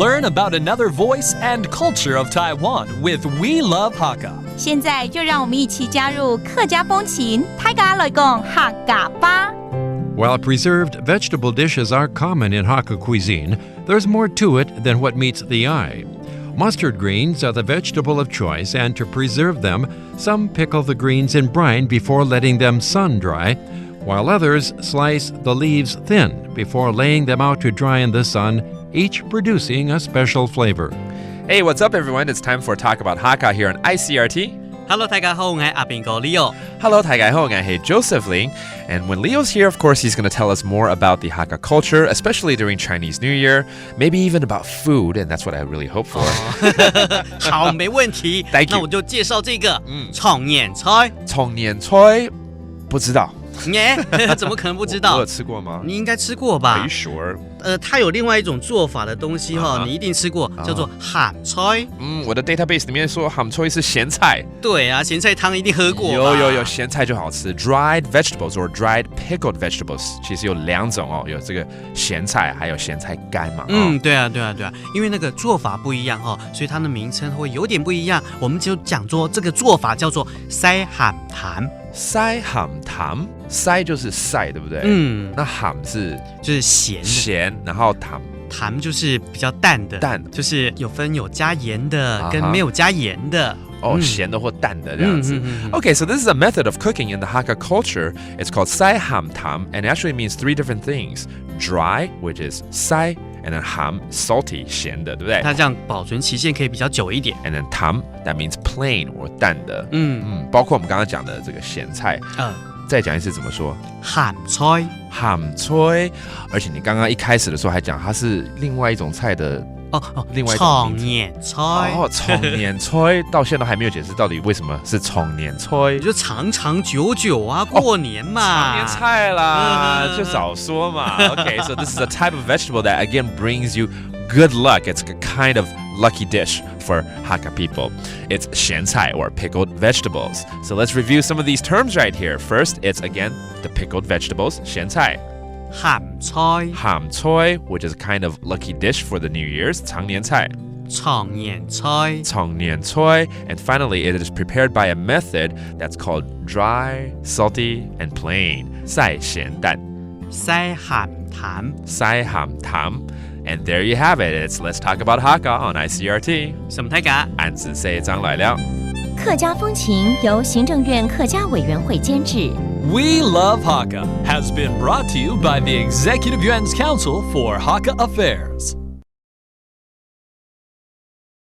Learn about another voice and culture of Taiwan with We Love Hakka. 现在就让我们一起加入客家风情，大家来讲客家吧。While preserved vegetable dishes are common in Hakka cuisine, there's more to it than what meets the eye. Mustard greens are the vegetable of choice, and to preserve them, some pickle the greens in brine before letting them sun-dry, while others slice the leaves thin before laying them out to dry in the sun, each producing a special flavor. Hey, what's up, everyone? It's time for Talk About Hakka here on ICRT.Hello, 大家好，我係阿邊個 Leo. Hello, 大家好，我係 Joseph Ling. And when Leo's here, of course, he's going to tell us more about the Hakka culture, especially during Chinese New Year, maybe even about food, and that's what I really hope for. 好，没问题。Thank you. 那我就介紹這個청년菜。청년菜不知道。怎麼可能不知道？我有吃過嗎？你應該吃過吧？ Are you sure? 它有另外一種做法的東西你一定吃過，叫做鹹菜。我的 database 裡面說鹹菜是鹹菜。對啊，鹹菜湯一定喝過吧？有，鹹菜就好吃。Dried vegetables or dried pickled vegetables 其實有兩種有這個鹹菜，還有鹹菜乾嘛。對啊，因為那個做法不一樣所以它的名稱會有點不一樣。我們就講說這個做法叫做西鹹淡。西鹹淡，西就是曬，對不對？那鹹就是鹹，然後淡就是比較淡的，就是有分有加鹽的跟沒有加鹽的。鹹的或淡的這樣子。Okay, so this is a method of cooking in the Hakka culture. It's called sai ham tam, and it actually means three different things. Dry, which is sai, and then ham, salty, 鹹的，對不對？它這樣保存期限可以比較久一點。And then tam, that means plain or 淡的。包括我們剛剛講的這個鹹菜。再講一次怎麼說？鹹菜，鹹菜。而且你剛剛一開始的時候還講它是另外一種菜的。另外一種名字。청년菜。청년菜到現在都還沒有解釋到底為什麼是청년菜。就長長久久啊，過年嘛。長年菜啦，就早說嘛。Okay, so this is a type of vegetable that again brings you good luck. It's a kind of lucky dish for Hakka people. It's 鹹菜 or pickled vegetables. So let's review some of these terms right here. First, it's again the pickled vegetables, 鹹菜。鹹菜，鹹菜 which is a kind of lucky dish for the New Year's, 長年菜。청년菜，청년菜. And finally, it is prepared by a method that's called dry, salty, and plain. 晒鹹淡，西鹹淡，西鹹淡. And there you have it. It's Let's Talk About Hakka on ICRT. 什麼大家？安子 say 張來了。客家風情由行政院客家委員會監製。We Love Hakka has been brought to you by the Executive Yuan's Council for Hakka Affairs.